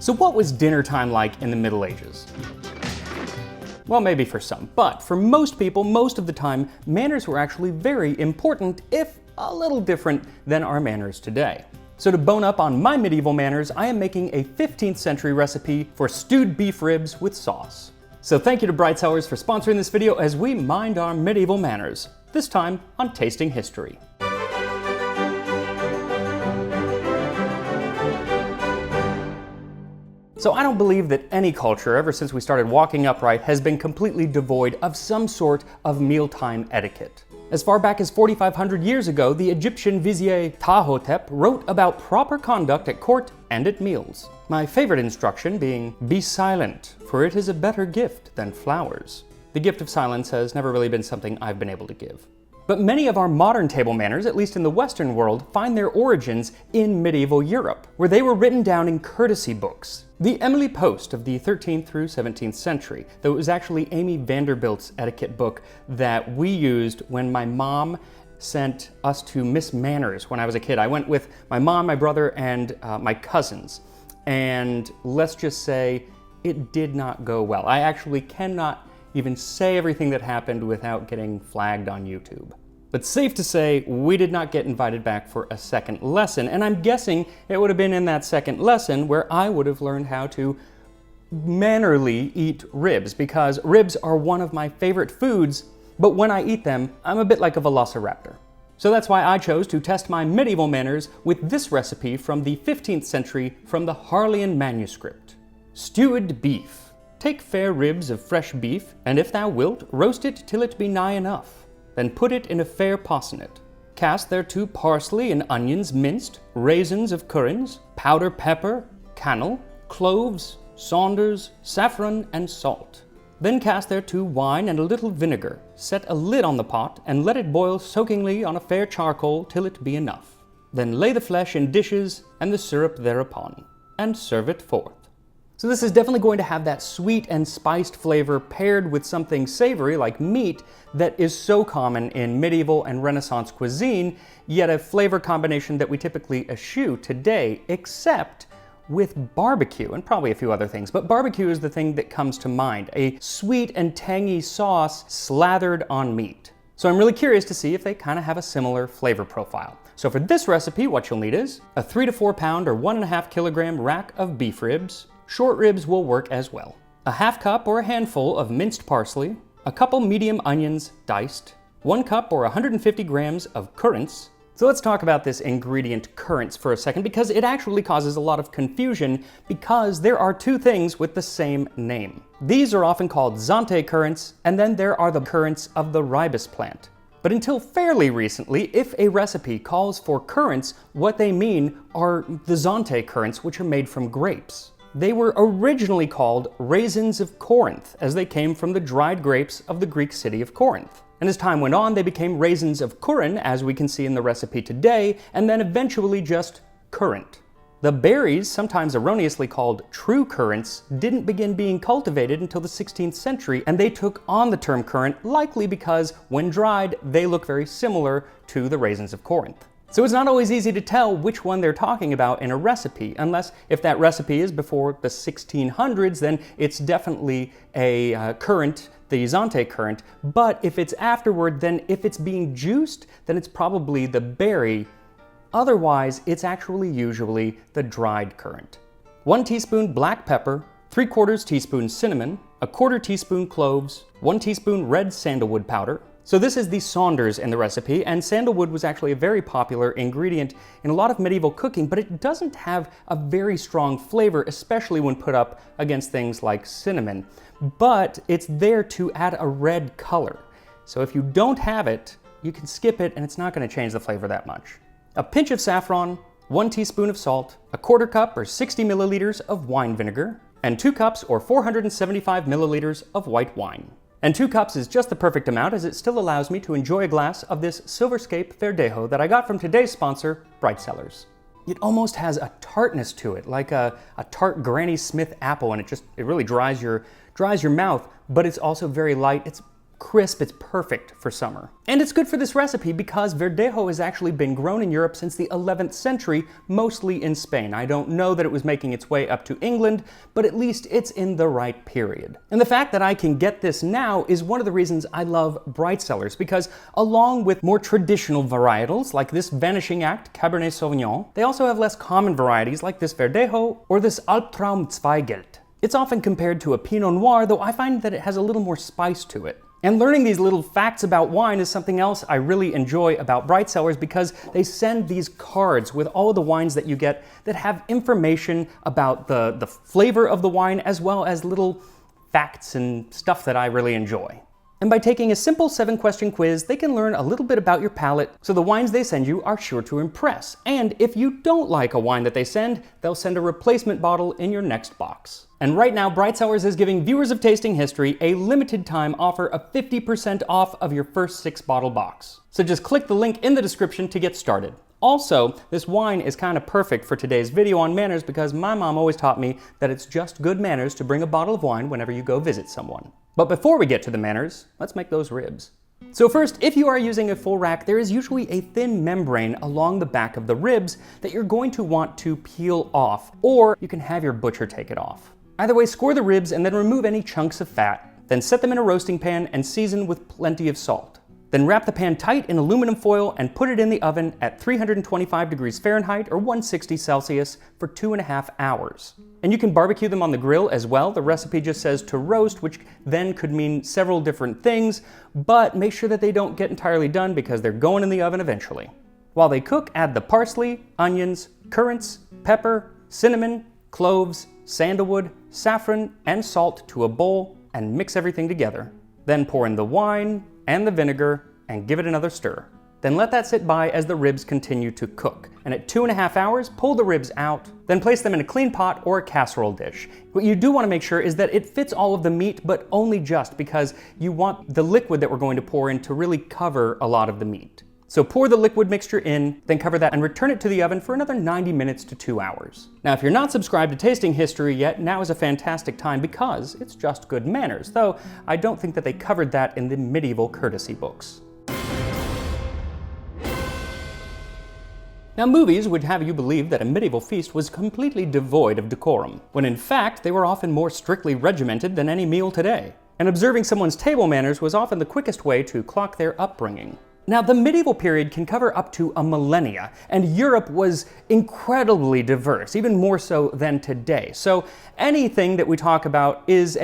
So what was dinner time like in the Middle Ages? Well, maybe for some, but for most people, most of the time, manners were actually very important, if a little different than our manners today. So to bone up on my medieval manners, I am making a 15th century recipe for stewed beef ribs with sauce. So thank you to Bright Cellars for sponsoring this video as we mind our medieval manners, this time on Tasting History. So I don't believe that any culture, ever since we started walking upright, has been completely devoid of some sort of mealtime etiquette. As far back as 4,500 years ago, the Egyptian vizier Ptahhotep wrote about proper conduct at court and at meals. My favorite instruction being, "Be silent, for it is a better gift than flowers." The gift of silence has never really been something I've been able to give. But many of our modern table manners, at least in the Western world, find their origins in medieval Europe, where they were written down in courtesy books. The Emily Post of the 13th through 17th century, though it was actually Amy Vanderbilt's etiquette book that we used when my mom sent us to Miss Manners when I was a kid. I went with my mom, my brother, and my cousins. And let's just say it did not go well. I actually cannot even say everything that happened without getting flagged on YouTube. But safe to say, we did not get invited back for a second lesson, and I'm guessing it would have been in that second lesson where I would have learned how to mannerly eat ribs, because ribs are one of my favorite foods, but when I eat them, I'm a bit like a velociraptor. So that's why I chose to test my medieval manners with this recipe from the 15th century from the Harleian manuscript. Stewed beef. Take fair ribs of fresh beef, and if thou wilt, roast it till it be nigh enough. Then put it in a fair possenet. Cast thereto parsley and onions minced, raisins of Corinth, powder pepper, cannel, cloves, saunders, saffron, and salt. Then cast thereto wine and a little vinegar. Set a lid on the pot, and let it boil soakingly on a fair charcoal till it be enough. Then lay the flesh in dishes, and the syrup thereupon, and serve it forth. So this is definitely going to have that sweet and spiced flavor paired with something savory like meat that is so common in medieval and Renaissance cuisine, yet a flavor combination that we typically eschew today, except with barbecue, and probably a few other things, but barbecue is the thing that comes to mind, a sweet and tangy sauce slathered on meat. So I'm really curious to see if they kind of have a similar flavor profile. So for this recipe, what you'll need is a 3 to 4 pound or 1.5 kilogram rack of beef ribs. Short ribs will work as well. A half cup or a handful of minced parsley, a couple medium onions diced, 1 cup or 150 grams of currants. So let's talk about this ingredient currants for a second, because it actually causes a lot of confusion because there are two things with the same name. These are often called Zante Currants, and then there are the currants of the ribis plant. But until fairly recently, if a recipe calls for currants, what they mean are the Zante Currants, which are made from grapes. They were originally called Raisins of Corinth, as they came from the dried grapes of the Greek city of Corinth. And as time went on, they became Raisins of Corinth, as we can see in the recipe today, and then eventually just currant. The berries, sometimes erroneously called true currants, didn't begin being cultivated until the 16th century, and they took on the term currant, likely because when dried, they look very similar to the Raisins of Corinth. So it's not always easy to tell which one they're talking about in a recipe, unless if that recipe is before the 1600s, then it's definitely a currant, the Zante currant. But if it's afterward, then if it's being juiced, then it's probably the berry. Otherwise, it's actually usually the dried currant. 1 teaspoon black pepper, 3/4 teaspoon cinnamon, 1/4 teaspoon cloves, 1 teaspoon red sandalwood powder. So this is the saunders in the recipe, and sandalwood was actually a very popular ingredient in a lot of medieval cooking, but it doesn't have a very strong flavor, especially when put up against things like cinnamon. But it's there to add a red color. So if you don't have it, you can skip it and it's not going to change the flavor that much. A pinch of saffron, 1 teaspoon of salt, 1/4 cup or 60 milliliters of wine vinegar, and 2 cups or 475 milliliters of white wine. And 2 cups is just the perfect amount, as it still allows me to enjoy a glass of this Silverscape Verdejo that I got from today's sponsor, Bright Cellars. It almost has a tartness to it, like a tart Granny Smith apple, and it really dries your mouth, but it's also very light. It's crisp, it's perfect for summer. And it's good for this recipe because verdejo has actually been grown in Europe since the 11th century, mostly in Spain. I don't know that it was making its way up to England, but at least it's in the right period. And the fact that I can get this now is one of the reasons I love bright cellars, because along with more traditional varietals like this Vanishing Act Cabernet Sauvignon, they also have less common varieties like this verdejo or this Albtraum Zweigelt. It's often compared to a Pinot Noir, though I find that it has a little more spice to it. And learning these little facts about wine is something else I really enjoy about bright cellars, because they send these cards with all of the wines that you get that have information about the flavor of the wine, as well as little facts and stuff that I really enjoy. And by taking a simple 7-question quiz, they can learn a little bit about your palate, so the wines they send you are sure to impress. And if you don't like a wine that they send, they'll send a replacement bottle in your next box. And right now, Bright Cellars is giving viewers of Tasting History a limited time offer of 50% off of your first 6-bottle box. So just click the link in the description to get started. Also, this wine is kind of perfect for today's video on manners, because my mom always taught me that it's just good manners to bring a bottle of wine whenever you go visit someone. But before we get to the manners, let's make those ribs. So first, if you are using a full rack, there is usually a thin membrane along the back of the ribs that you're going to want to peel off, or you can have your butcher take it off. Either way, score the ribs and then remove any chunks of fat, then set them in a roasting pan and season with plenty of salt. Then wrap the pan tight in aluminum foil and put it in the oven at 325 degrees Fahrenheit or 160 Celsius for 2.5 hours. And you can barbecue them on the grill as well. The recipe just says to roast, which then could mean several different things, but make sure that they don't get entirely done because they're going in the oven eventually. While they cook, add the parsley, onions, currants, pepper, cinnamon, cloves, sandalwood, saffron, and salt to a bowl and mix everything together. Then pour in the wine and the vinegar and give it another stir. Then let that sit by as the ribs continue to cook. And at 2.5 hours, pull the ribs out, then place them in a clean pot or a casserole dish. What you do want to make sure is that it fits all of the meat, but only just, because you want the liquid that we're going to pour in to really cover a lot of the meat. So pour the liquid mixture in, then cover that and return it to the oven for another 90 minutes to 2 hours. Now, if you're not subscribed to Tasting History yet, now is a fantastic time because it's just good manners, though I don't think that they covered that in the medieval courtesy books. Now, movies would have you believe that a medieval feast was completely devoid of decorum, when in fact they were often more strictly regimented than any meal today. And observing someone's table manners was often the quickest way to clock their upbringing. Now, the medieval period can cover up to a millennia, and Europe was incredibly diverse, even more so than today. So anything that we talk about is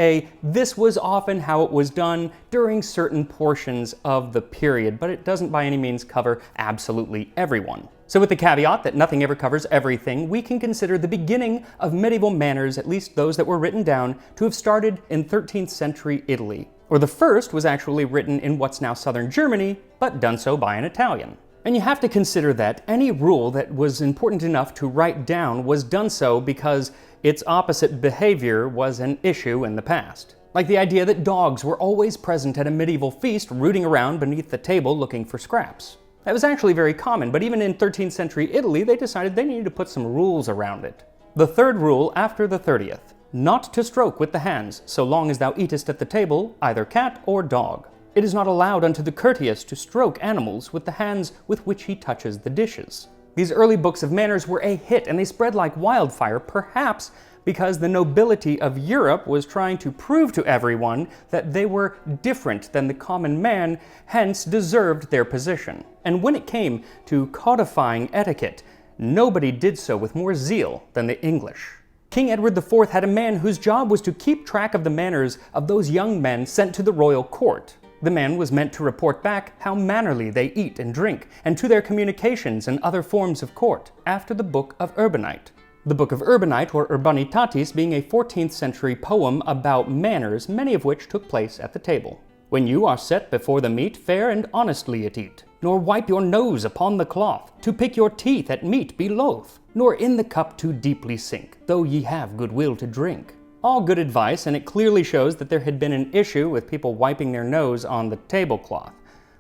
this was often how it was done during certain portions of the period, but it doesn't by any means cover absolutely everyone. So with the caveat that nothing ever covers everything, we can consider the beginning of medieval manners, at least those that were written down, to have started in 13th century Italy. Or the first was actually written in what's now southern Germany, but done so by an Italian. And you have to consider that any rule that was important enough to write down was done so because its opposite behavior was an issue in the past. Like the idea that dogs were always present at a medieval feast, rooting around beneath the table looking for scraps. That was actually very common, but even in 13th century Italy, they decided they needed to put some rules around it. The third rule after the 30th. Not to stroke with the hands, so long as thou eatest at the table, either cat or dog. It is not allowed unto the courteous to stroke animals with the hands with which he touches the dishes. These early books of manners were a hit, and they spread like wildfire, perhaps because the nobility of Europe was trying to prove to everyone that they were different than the common man, hence deserved their position. And when it came to codifying etiquette, nobody did so with more zeal than the English. King Edward IV had a man whose job was to keep track of the manners of those young men sent to the royal court. The man was meant to report back how mannerly they eat and drink, and to their communications and other forms of court, after the Book of Urbinate. The Book of Urbinate, or Urbanitatis, being a 14th century poem about manners, many of which took place at the table. When you are set before the meat, fair and honestly at eat. Nor wipe your nose upon the cloth, to pick your teeth at meat be loath. Nor in the cup too deeply sink, though ye have good will to drink. All good advice, and it clearly shows that there had been an issue with people wiping their nose on the tablecloth.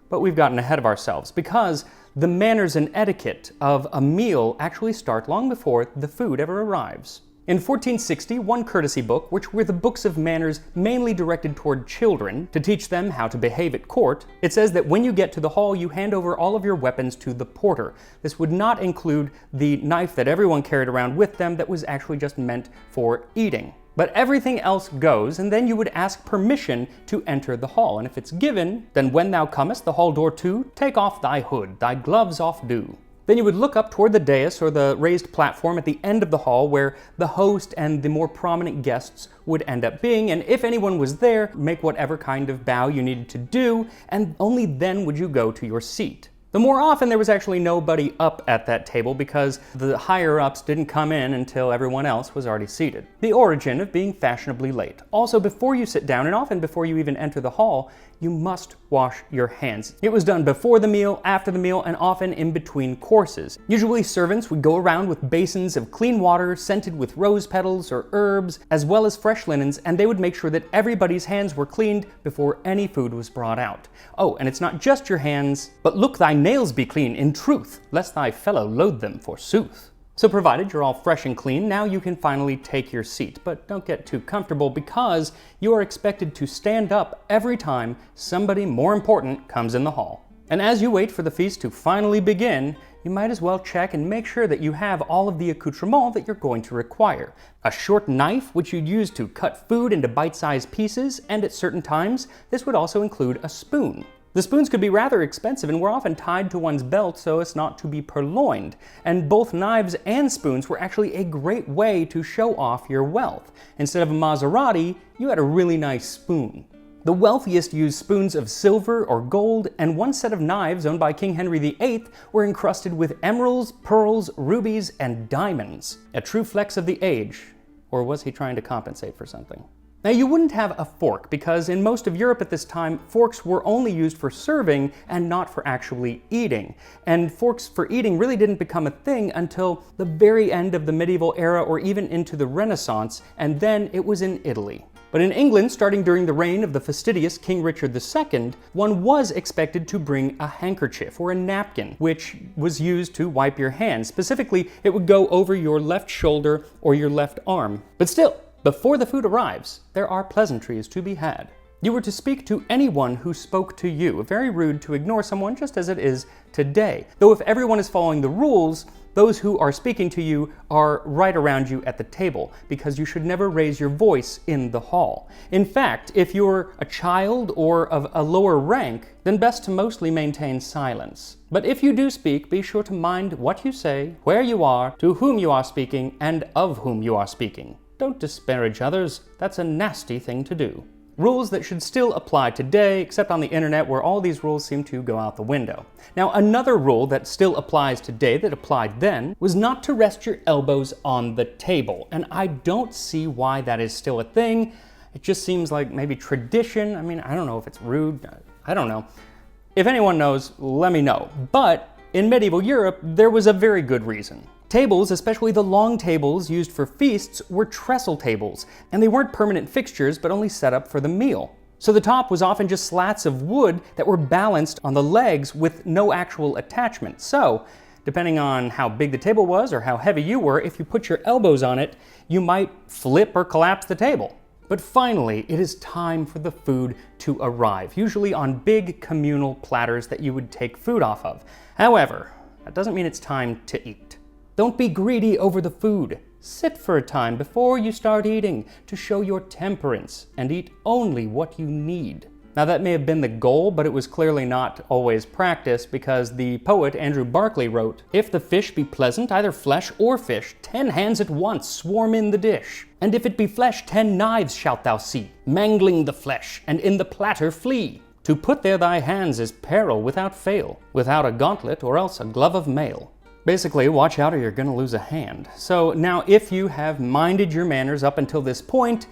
But we've gotten ahead of ourselves, because the manners and etiquette of a meal actually start long before the food ever arrives. In 1460, one courtesy book, which were the books of manners mainly directed toward children to teach them how to behave at court, it says that when you get to the hall, you hand over all of your weapons to the porter. This would not include the knife that everyone carried around with them that was actually just meant for eating. But everything else goes, and then you would ask permission to enter the hall. And if it's given, then when thou comest the hall door to, take off thy hood, thy gloves off do. Then you would look up toward the dais or the raised platform at the end of the hall where the host and the more prominent guests would end up being, and if anyone was there, make whatever kind of bow you needed to do, and only then would you go to your seat. The more often there was actually nobody up at that table because the higher-ups didn't come in until everyone else was already seated. The origin of being fashionably late. Also, before you sit down, and often before you even enter the hall, you must wash your hands. It was done before the meal, after the meal, and often in between courses. Usually servants would go around with basins of clean water scented with rose petals or herbs, as well as fresh linens, and they would make sure that everybody's hands were cleaned before any food was brought out. Oh, and it's not just your hands, but look thy nails be clean in truth, lest thy fellow load them forsooth. So provided you're all fresh and clean, now you can finally take your seat, but don't get too comfortable because you are expected to stand up every time somebody more important comes in the hall. And as you wait for the feast to finally begin, you might as well check and make sure that you have all of the accoutrements that you're going to require. A short knife, which you'd use to cut food into bite-sized pieces, and at certain times, this would also include a spoon. The spoons could be rather expensive and were often tied to one's belt so as not to be purloined, and both knives and spoons were actually a great way to show off your wealth. Instead of a Maserati, you had a really nice spoon. The wealthiest used spoons of silver or gold, and one set of knives owned by King Henry VIII were encrusted with emeralds, pearls, rubies, and diamonds. A true flex of the age. Or was he trying to compensate for something? Now, you wouldn't have a fork because in most of Europe at this time, forks were only used for serving and not for actually eating. And forks for eating really didn't become a thing until the very end of the medieval era or even into the Renaissance, and then it was in Italy. But in England, starting during the reign of the fastidious King Richard II, one was expected to bring a handkerchief or a napkin, which was used to wipe your hands. Specifically, it would go over your left shoulder or your left arm. But still, before the food arrives, there are pleasantries to be had. You were to speak to anyone who spoke to you. Very rude to ignore someone just as it is today. Though if everyone is following the rules, those who are speaking to you are right around you at the table, because you should never raise your voice in the hall. In fact, if you're a child or of a lower rank, then best to mostly maintain silence. But if you do speak, be sure to mind what you say, where you are, to whom you are speaking, and of whom you are speaking. Don't disparage others, that's a nasty thing to do. Rules that should still apply today, except on the internet where all these rules seem to go out the window. Now, another rule that still applies today that applied then was not to rest your elbows on the table. And I don't see why that is still a thing. It just seems like maybe tradition. I mean, I don't know if it's rude. I don't know. If anyone knows, let me know. But in medieval Europe, there was a very good reason. Tables, especially the long tables used for feasts, were trestle tables, and they weren't permanent fixtures but only set up for the meal. So the top was often just slats of wood that were balanced on the legs with no actual attachment. So, depending on how big the table was or how heavy you were, if you put your elbows on it, you might flip or collapse the table. But finally, it is time for the food to arrive, usually on big communal platters that you would take food off of. However, that doesn't mean it's time to eat. Don't be greedy over the food. Sit for a time before you start eating to show your temperance and eat only what you need. Now, that may have been the goal, but it was clearly not always practiced because the poet Andrew Barclay wrote, "If the fish be pleasant, either flesh or fish, 10 hands at once swarm in the dish. And if it be flesh, 10 knives shalt thou see, mangling the flesh, and in the platter flee. To put there thy hands is peril without fail, without a gauntlet or else a glove of mail." Basically, watch out or you're gonna lose a hand. So now if you have minded your manners up until this point,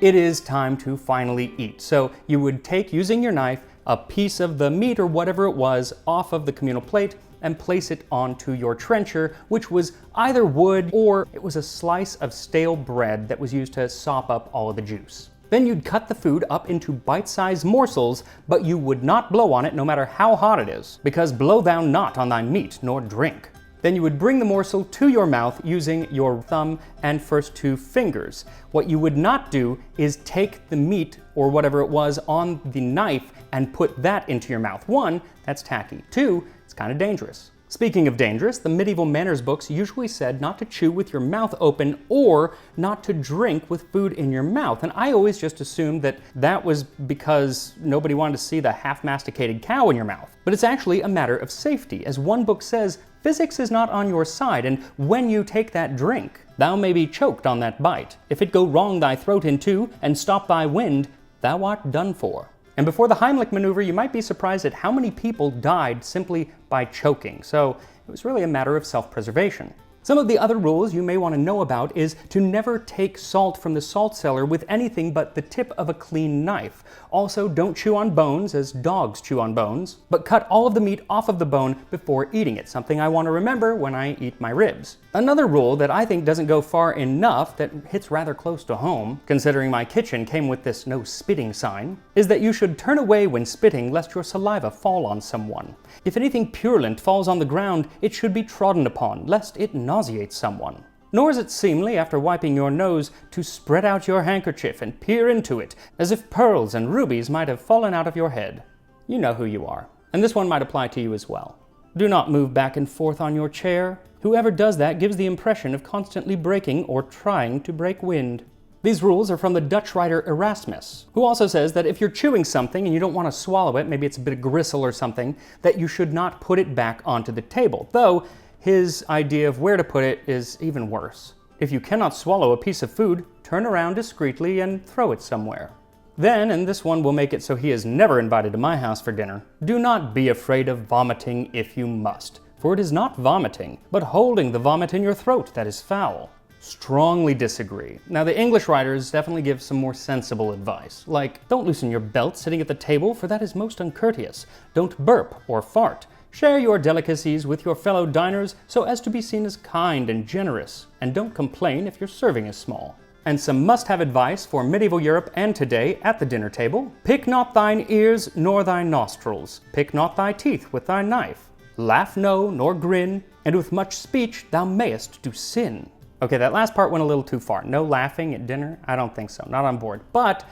it is time to finally eat. So you would take, using your knife, a piece of the meat or whatever it was off of the communal plate and place it onto your trencher, which was either wood or it was a slice of stale bread that was used to sop up all of the juice. Then you'd cut the food up into bite-sized morsels, but you would not blow on it no matter how hot it is, because blow thou not on thy meat nor drink. Then you would bring the morsel to your mouth using your thumb and first two fingers. What you would not do is take the meat or whatever it was on the knife and put that into your mouth. One, that's tacky. Two, it's kind of dangerous. Speaking of dangerous, the medieval manners books usually said not to chew with your mouth open or not to drink with food in your mouth. And I always just assumed that that was because nobody wanted to see the half-masticated cow in your mouth. But it's actually a matter of safety. As one book says, physics is not on your side, and when you take that drink, thou may be choked on that bite. If it go wrong thy throat in two, and stop thy wind, thou art done for. And before the Heimlich maneuver, you might be surprised at how many people died simply by choking. So it was really a matter of self-preservation. Some of the other rules you may want to know about is to never take salt from the salt cellar with anything but the tip of a clean knife. Also, don't chew on bones, as dogs chew on bones, but cut all of the meat off of the bone before eating it, something I want to remember when I eat my ribs. Another rule that I think doesn't go far enough, that hits rather close to home, considering my kitchen came with this no spitting sign, is that you should turn away when spitting lest your saliva fall on someone. If anything purulent falls on the ground, it should be trodden upon, lest it nauseate someone. Nor is it seemly, after wiping your nose, to spread out your handkerchief and peer into it, as if pearls and rubies might have fallen out of your head. You know who you are, and this one might apply to you as well. Do not move back and forth on your chair. Whoever does that gives the impression of constantly breaking or trying to break wind. These rules are from the Dutch writer Erasmus, who also says that if you're chewing something and you don't want to swallow it, maybe it's a bit of gristle or something, that you should not put it back onto the table, though his idea of where to put it is even worse. If you cannot swallow a piece of food, turn around discreetly and throw it somewhere. Then, and this one will make it so he is never invited to my house for dinner, do not be afraid of vomiting if you must, for it is not vomiting, but holding the vomit in your throat that is foul. Strongly disagree. Now, the English writers definitely give some more sensible advice, like, don't loosen your belt sitting at the table, for that is most uncourteous. Don't burp or fart. Share your delicacies with your fellow diners so as to be seen as kind and generous, and don't complain if your serving is small. And some must-have advice for medieval Europe and today at the dinner table. Pick not thine ears nor thy nostrils. Pick not thy teeth with thy knife. Laugh no, nor grin, and with much speech thou mayest do sin. Okay, that last part went a little too far. No laughing at dinner? I don't think so, not on board. But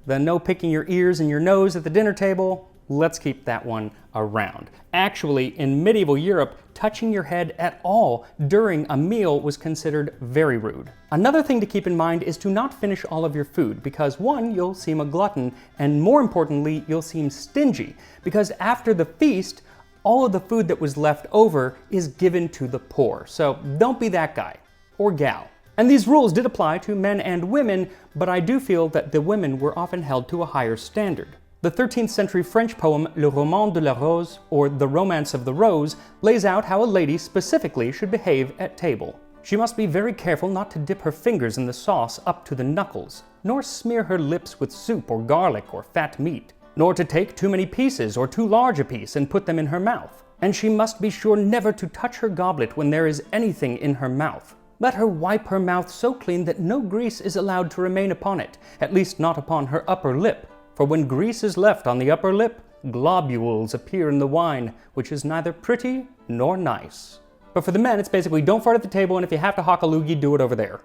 the no picking your ears and your nose at the dinner table, let's keep that one around. Actually, in medieval Europe, touching your head at all during a meal was considered very rude. Another thing to keep in mind is to not finish all of your food, because one, you'll seem a glutton, and more importantly, you'll seem stingy, because after the feast, all of the food that was left over is given to the poor. So don't be that guy or gal. And these rules did apply to men and women, but I do feel that the women were often held to a higher standard. The 13th century French poem Le Roman de la Rose, or The Romance of the Rose, lays out how a lady specifically should behave at table. She must be very careful not to dip her fingers in the sauce up to the knuckles, nor smear her lips with soup or garlic or fat meat, nor to take too many pieces or too large a piece and put them in her mouth. And she must be sure never to touch her goblet when there is anything in her mouth. Let her wipe her mouth so clean that no grease is allowed to remain upon it, at least not upon her upper lip. For when grease is left on the upper lip, globules appear in the wine, which is neither pretty nor nice. But for the men, it's basically don't fart at the table, and if you have to hock a loogie, do it over there.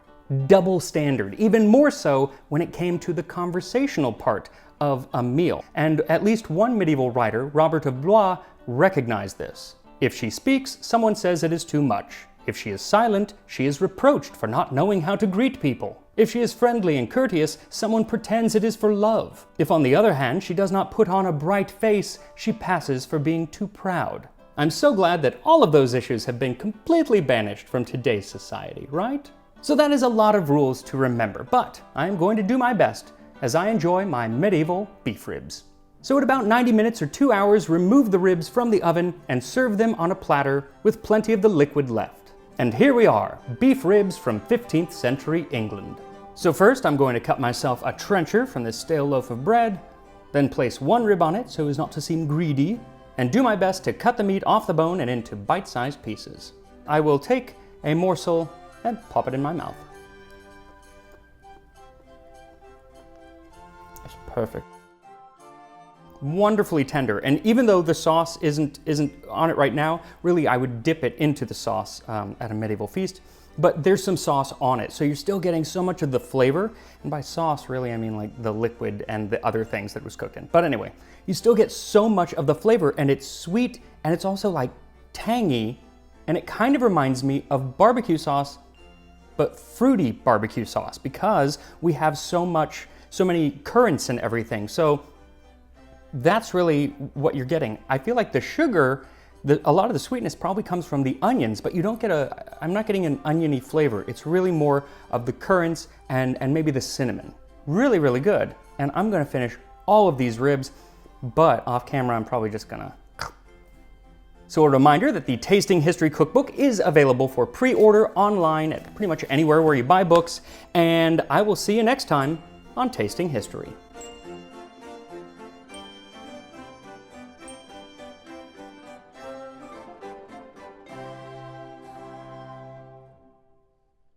Double standard, even more so when it came to the conversational part of a meal. And at least one medieval writer, Robert of Blois, recognized this. If she speaks, someone says it is too much. If she is silent, she is reproached for not knowing how to greet people. If she is friendly and courteous, someone pretends it is for love. If on the other hand, she does not put on a bright face, she passes for being too proud. I'm so glad that all of those issues have been completely banished from today's society, right? So that is a lot of rules to remember, but I am going to do my best as I enjoy my medieval beef ribs. So at about 90 minutes or 2 hours, remove the ribs from the oven and serve them on a platter with plenty of the liquid left. And here we are, beef ribs from 15th century England. So first I'm going to cut myself a trencher from this stale loaf of bread, then place one rib on it so as not to seem greedy, and do my best to cut the meat off the bone and into bite-sized pieces. I will take a morsel and pop it in my mouth. That's perfect. wonderfully tender. And even though the sauce isn't on it right now, really I would dip it into the sauce at a medieval feast. But there's some sauce on it, so you're still getting so much of the flavor. And by sauce, really, I mean like the liquid and the other things that it was cooked in. But anyway, you still get so much of the flavor, and it's sweet, and it's also like tangy, and it kind of reminds me of barbecue sauce, but fruity barbecue sauce, because we have so many currants and everything. So that's really what you're getting. I feel like the sugar, a lot of the sweetness probably comes from the onions, but you don't get I'm not getting an oniony flavor. It's really more of the currants and maybe the cinnamon. Really, really good. And I'm gonna finish all of these ribs, but off camera, I'm probably just gonna. So a reminder that the Tasting History Cookbook is available for pre-order online at pretty much anywhere where you buy books, and I will see you next time on Tasting History.